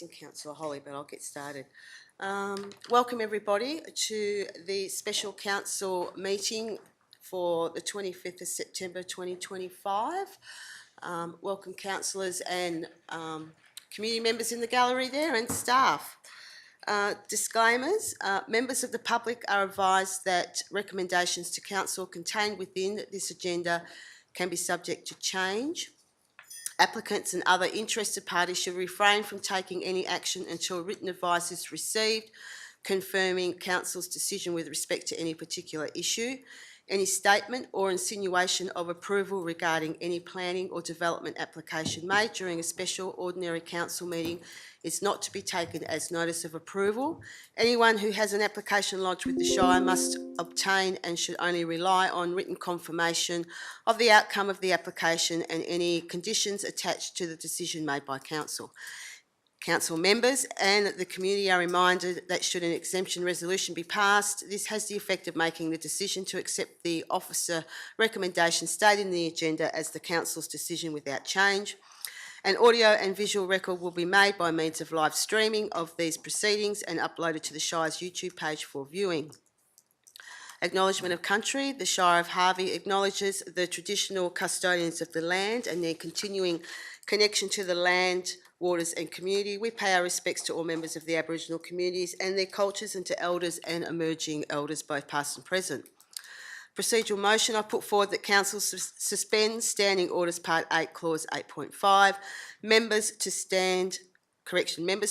Councillor Holly, but I'll get started. Welcome everybody to the special council meeting for the 25th of September 2025. Welcome councillors and community members in the gallery there and staff. Disclaimers. Members of the public are advised that recommendations to council contained within this agenda can be subject to change. Applicants and other interested parties should refrain from taking any action until written advice is received confirming council's decision with respect to any particular issue. Any statement or insinuation of approval regarding any planning or development application made during a special ordinary council meeting is not to be taken as notice of approval. Anyone who has an application lodged with the Shire must obtain and should only rely on written confirmation of the outcome of the application and any conditions attached to the decision made by council. Council members and the community are reminded that should an exemption resolution be passed, this has the effect of making the decision to accept the officer recommendation stated in the agenda as the council's decision without change. An audio and visual record will be made by means of live streaming of these proceedings and uploaded to the Shire's YouTube page for viewing. Acknowledgement of country. The Shire of Harvey acknowledges the traditional custodians of the land and their continuing connection to the land, waters and community. We pay our respects to all members of the Aboriginal communities and their cultures and to elders and emerging elders, both past and present. Procedural motion, I put forward that Council suspend Standing Orders Part 8, Clause 8.5. Members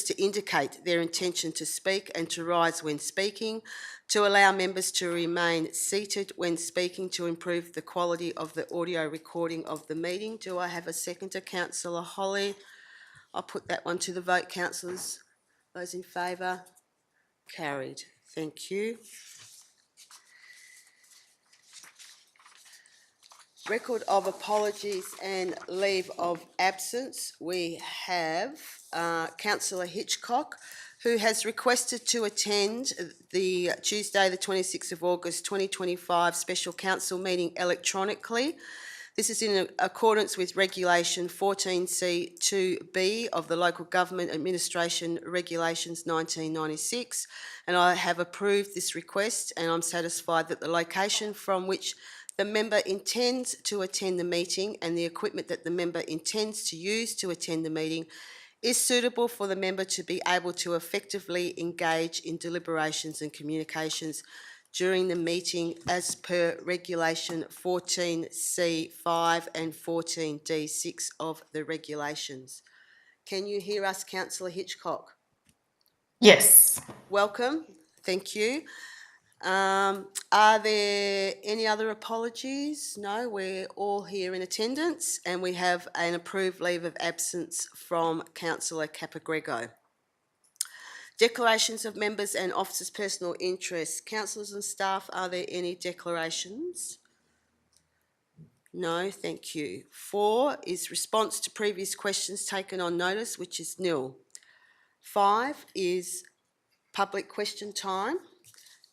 to indicate their intention to speak and to rise when speaking, to allow members to remain seated when speaking to improve the quality of the audio recording of the meeting. Do I have a seconder? Councillor Holly. I'll put that one to the vote, councillors. Those in favour? Carried. Thank you. Record of apologies and leave of absence. We have Councillor Hitchcock, who has requested to attend the Tuesday the 26th of August 2025 special council meeting electronically. This is in accordance with Regulation 14C2B of the Local Government Administration Regulations 1996, and I have approved this request, and I'm satisfied that the location from which the member intends to attend the meeting and the equipment that the member intends to use to attend the meeting is suitable for the member to be able to effectively engage in deliberations and communications during the meeting as per Regulation 14C5 and 14D6 of the regulations. Can you hear us, Councillor Hitchcock? Yes. Welcome. Thank you. Are there any other apologies? No, we're all here in attendance and we have an approved leave of absence from Councillor Capagrego. Declarations of members and officers' personal interests. Councillors and staff, are there any declarations? No, thank you. 4 is response to previous questions taken on notice, which is nil. 5 is public question time,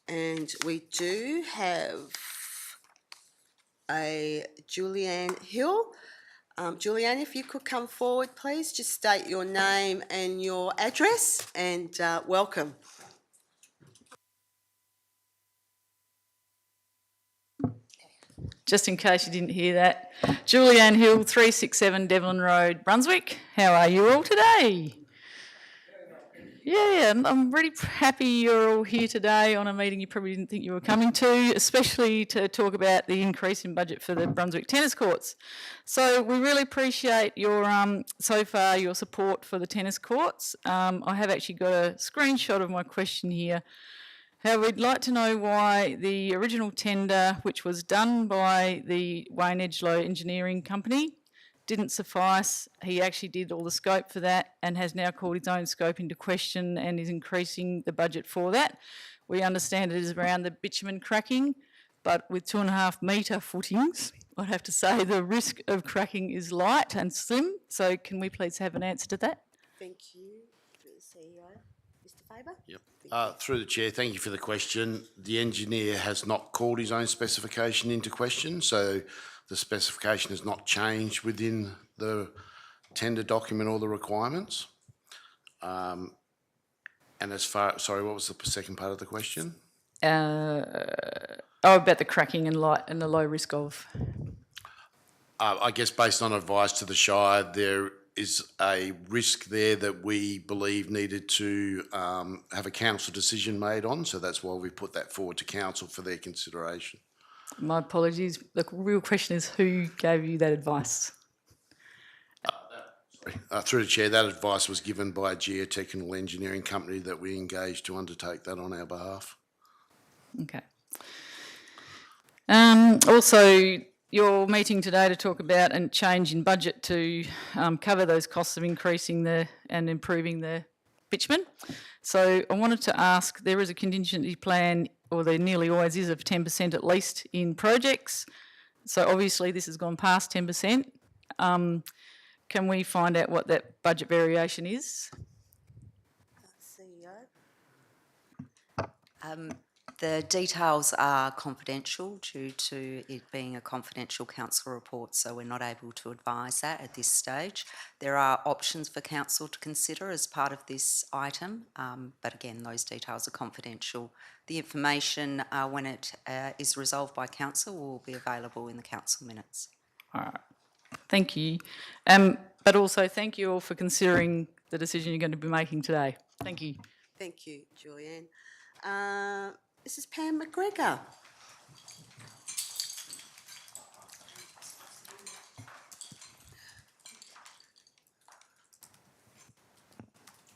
and we do have a Julianne Hill. Julianne, if you could come forward, please. Just state your name and your address, and welcome. Just in case you didn't hear that, Julianne Hill, 367 Devlin Road, Brunswick. How are you all today? Yeah, I'm really happy you're all here today on a meeting you probably didn't think you were coming to, especially to talk about the increase in budget for the Brunswick tennis courts. So we really appreciate your so far your support for the tennis courts. I have actually got a screenshot of my question here. However, we'd like to know why the original tender, which was done by the Wayne Edgelow Engineering Company, didn't suffice. He actually did all the scope for that and has now called his own scope into question and is increasing the budget for that. We understand it is around the bitumen cracking, but with 2.5 metre footings, I'd have to say the risk of cracking is light and slim. So can we please have an answer to that? Thank you, CEO. Mr. Faber? Yep. Through the chair, thank you for the question. The engineer has not called his own specification into question, so the specification has not changed within the tender document or the requirements. And as far, sorry, what was the second part of the question? About the cracking and the low risk of. I guess based on advice to the Shire, there is a risk there that we believe needed to have a council decision made on. So that's why we put that forward to council for their consideration. My apologies. The real question is who gave you that advice? Through the chair, that advice was given by a geotechnical engineering company that we engaged to undertake that on our behalf. Okay. Also, your meeting today to talk about a change in budget to cover those costs of increasing and improving the bitumen. So I wanted to ask, there is a contingency plan, or there nearly always is, of 10% at least in projects. So obviously this has gone past 10%. Can we find out what that budget variation is? CEO? The details are confidential due to it being a confidential council report, so we're not able to advise that at this stage. There are options for council to consider as part of this item, but again, those details are confidential. The information, when it is resolved by council, will be available in the council minutes. All right. Thank you. But also thank you all for considering the decision you're going to be making today. Thank you. Thank you, Julianne. Mrs. Pam McGregor.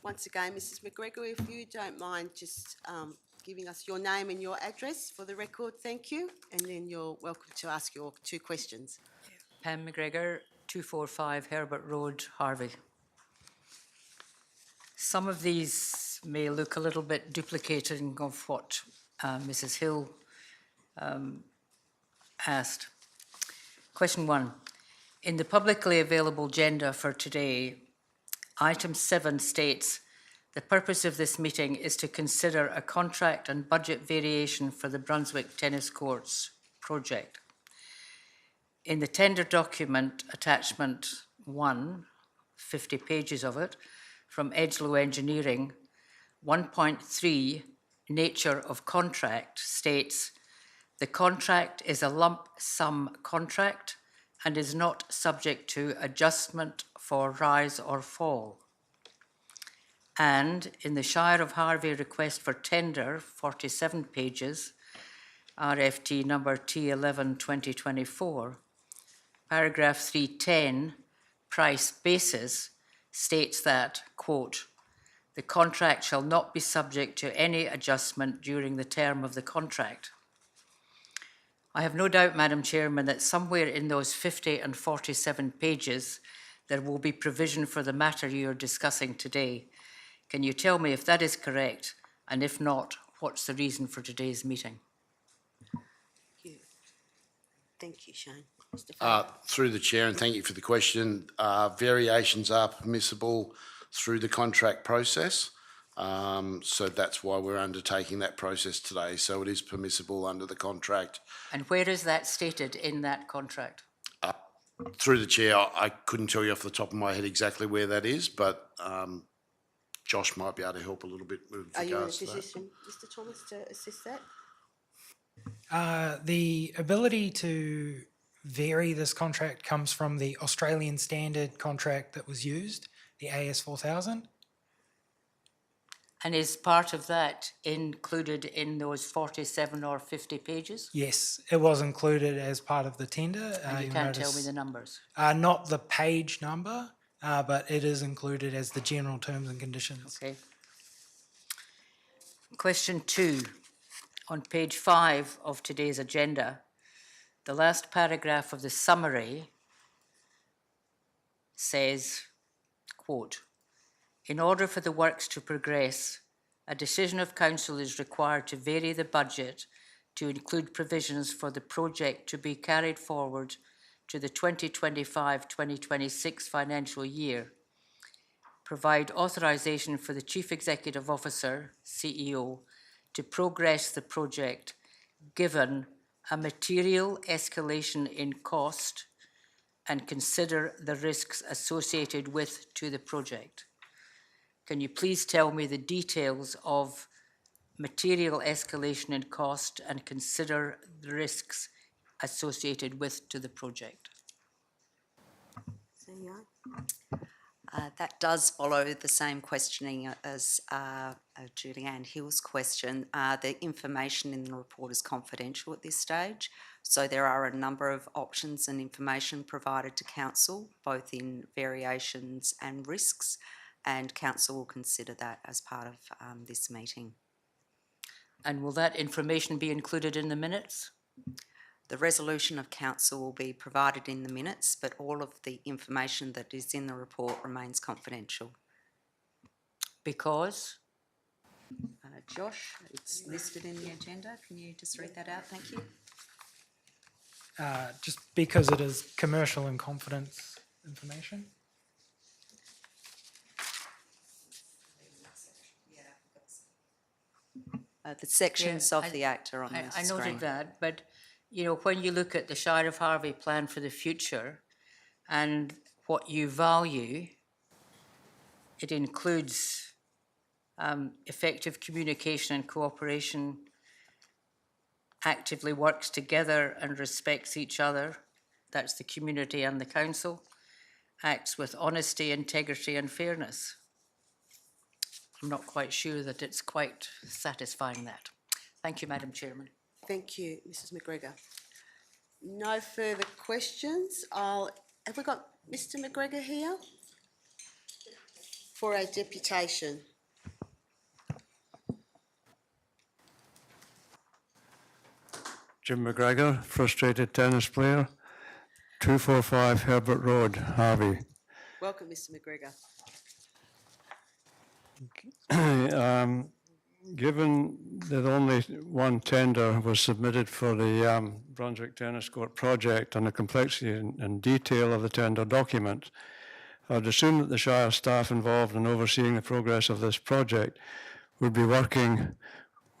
Once again, Mrs. McGregor, if you don't mind just giving us your name and your address for the record, thank you. And then you're welcome to ask your 2 questions. Pam McGregor, 245 Herbert Road, Harvey. Some of these may look a little bit duplicating of what Mrs. Hill asked. Question 1. In the publicly available agenda for today, item 7 states, the purpose of this meeting is to consider a contract and budget variation for the Brunswick Tennis Courts project. In the tender document, attachment 1, 50 pages of it, from Edgelow Engineering, 1.3, nature of contract, states, the contract is a lump sum contract and is not subject to adjustment for rise or fall. And in the Shire of Harvey request for tender, 47 pages, RFT number T11 2024, paragraph 310, price basis, states that, quote, the contract shall not be subject to any adjustment during the term of the contract. I have no doubt, Madam Chairman, that somewhere in those 50 and 47 pages there will be provision for the matter you are discussing today. Can you tell me if that is correct, and if not, what's the reason for today's meeting? Thank you, Shane. Mr. Farrell. Through the chair, and thank you for the question, variations are permissible through the contract process. So that's why we're undertaking that process today. So it is permissible under the contract. And where is that stated in that contract? Through the chair, I couldn't tell you off the top of my head exactly where that is, but Josh might be able to help a little bit with Are you in a regards to that. position, Mr. Thomas, to assist that? The ability to vary this contract comes from the Australian standard contract that was used, the AS 4000. And is part of that included in those 47 or 50 pages? Yes, it was included as part of the tender. And you you'll can't tell me notice, the numbers. not the page number, but it is included as the general terms and conditions. Okay. Question 2. On page 5 of today's agenda, the last paragraph of the summary says, quote, in order for the works to progress, a decision of council is required to vary the budget to include provisions for the project to be carried forward to the 2025-2026 financial year, provide authorisation for the Chief Executive Officer, CEO, to progress the project given a material escalation in cost and consider the risks associated with to the project. can you please tell me the details of material escalation in cost and consider the risks associated with to the project? CEO? That does follow the same questioning as Julianne Hill's question. The information in the report is confidential at this stage, so there are a number of options and information provided to Council, both in variations and risks, and Council will consider that as part of this meeting. And will that information be included in the minutes? The resolution of Council will be provided in the minutes, but all of the information that is in the report remains confidential. Because? Josh, it's listed in the agenda. Can you just read that out? Thank you. Just because it is commercial and confidence information. The sections Yeah, of the Act are on the I screen. noted that, but you know, when you look at the Shire of Harvey plan for the future and what you value, it includes effective communication and cooperation, actively works together and respects each other, that's the community and the council, acts with honesty, integrity and fairness. I'm not quite sure that it's quite satisfying that. Thank you, Madam Chairman. Thank you, Mrs McGregor. No further questions. Have we got Mr McGregor here for a deputation? Jim McGregor, frustrated tennis player, 245 Herbert Road, Harvey. Welcome, Mr McGregor. Given that only one tender was submitted for the Brunswick Tennis Court project and the complexity and detail of the tender document, I'd assume that the Shire staff involved in overseeing the progress of this project would be working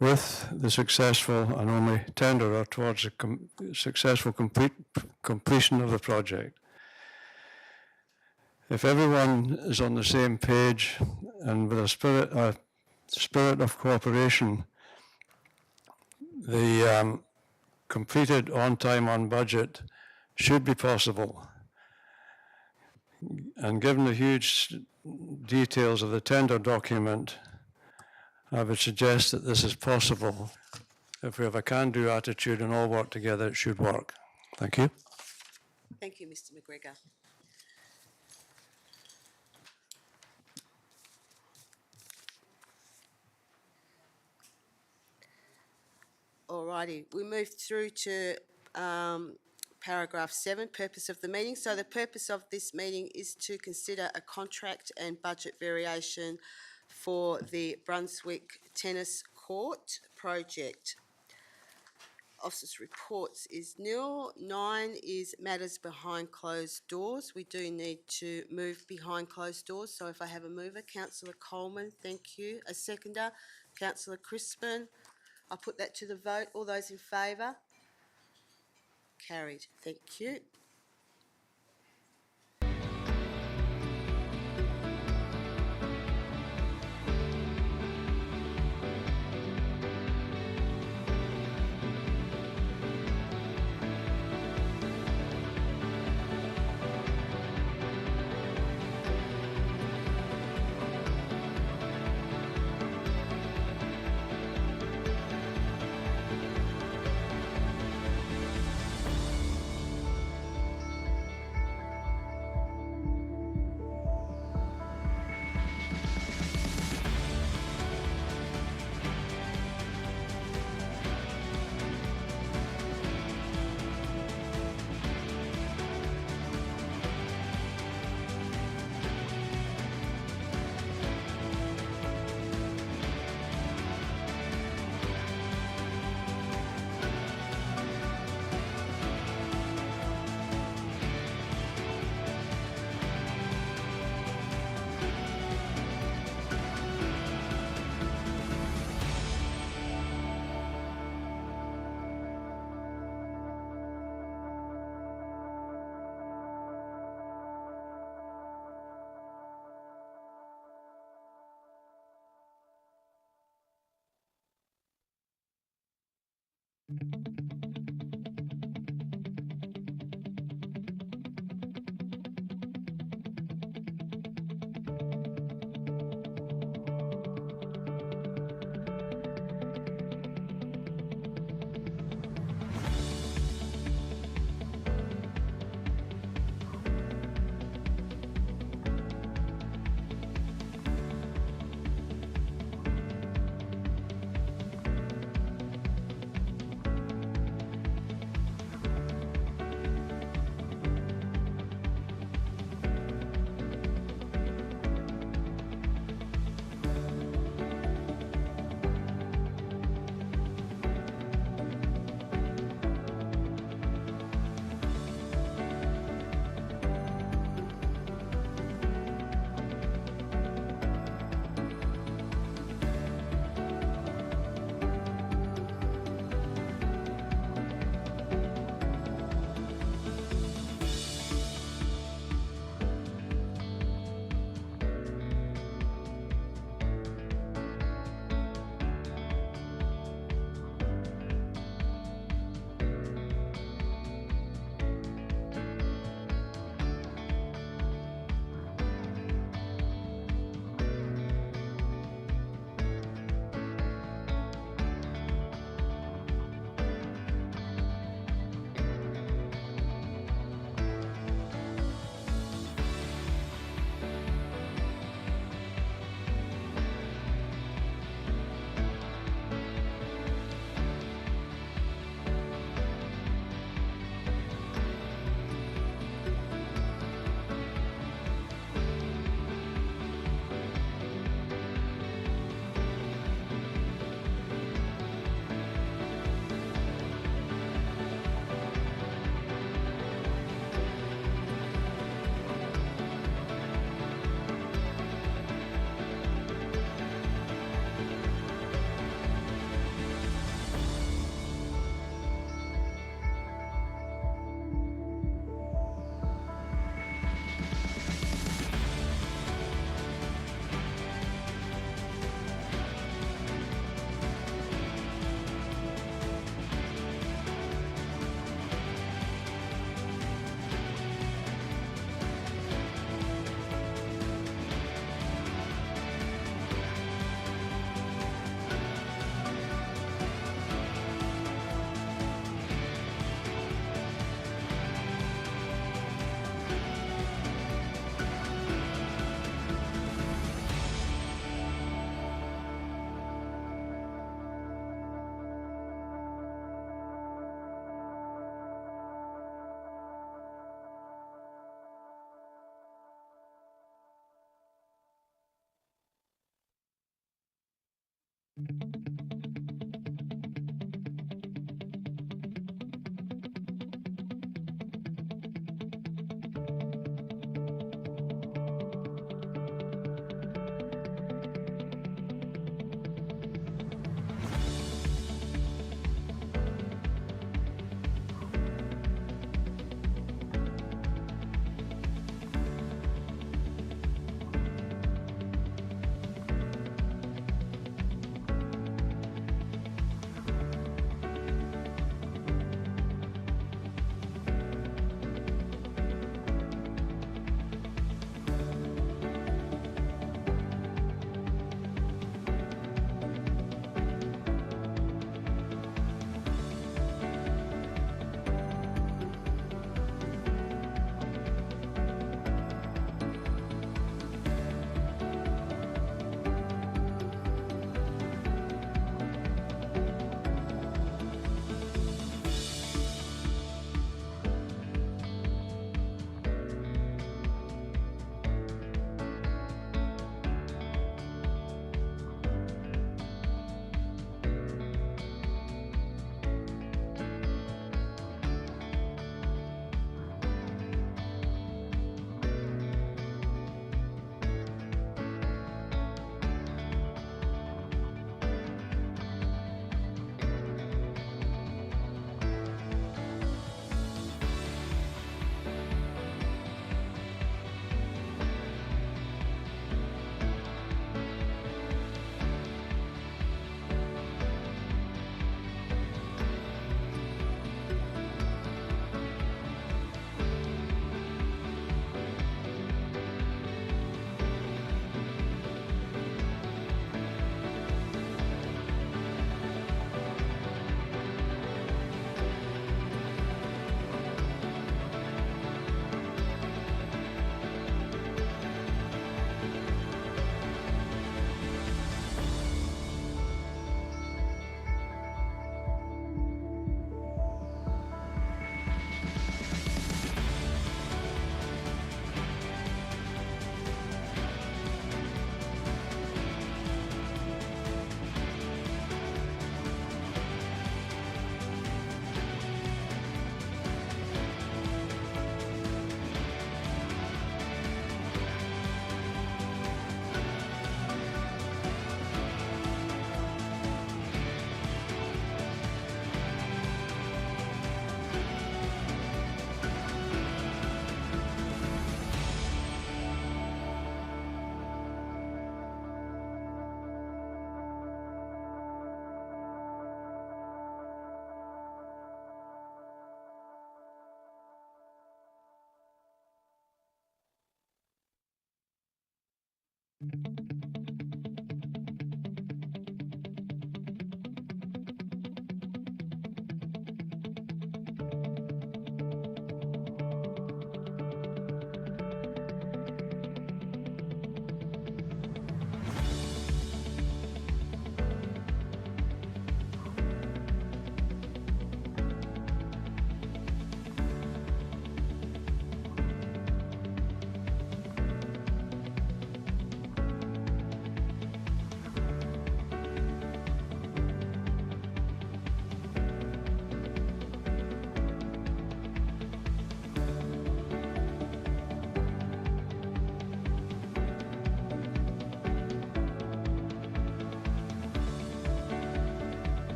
with the successful and only tenderer towards the successful completion of the project. If everyone is on the same page and with a spirit of cooperation, the completed on time, on budget should be possible. And given the huge details of the tender document, I would suggest that this is possible. If we have a can-do attitude and all work together, it should work. Thank you. Thank you, Mr McGregor. Alrighty, we move through to paragraph 7, purpose of the meeting. So the purpose of this meeting is to consider a contract and budget variation for the Brunswick Tennis Court project. Officers' reports is nil. 9 is matters behind closed doors. We do need to move behind closed doors. So if I have a mover, Councillor Coleman, thank you. A seconder, Councillor Crispin. I'll put that to the vote. All those in favour? Carried. Thank you.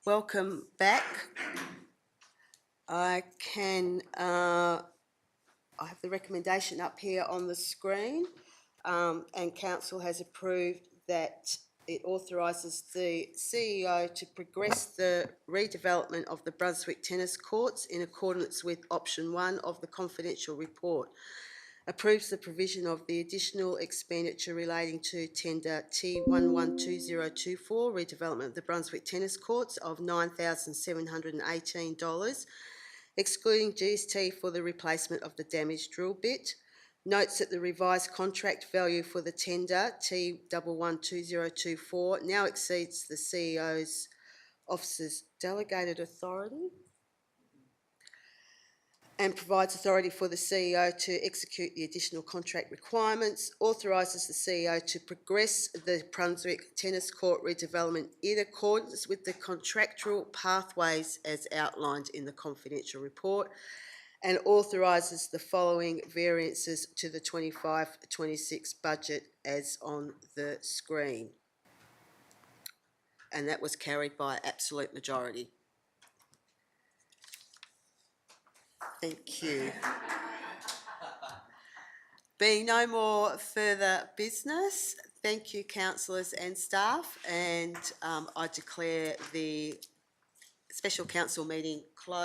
welcome back. I have the recommendation up here on the screen, and council has approved that it authorises the CEO to progress the redevelopment of the Brunswick tennis courts in accordance with option 1 of the confidential report. Approves the provision of the additional expenditure relating to tender T112024, redevelopment of the Brunswick tennis courts of $9,718, excluding GST for the replacement of the damaged drill bit. Notes that the revised contract value for the tender T112024 now exceeds the CEO's officer's delegated authority, and provides authority for the CEO to execute the additional contract requirements, authorises the CEO to progress the Brunswick tennis court redevelopment in accordance with the contractual pathways as outlined in the confidential report, and authorises the following variances to the 25-26 budget as on the screen. And that was carried by absolute majority. Thank you. Being no more further business, thank you councillors and staff, and I declare the special council meeting closed.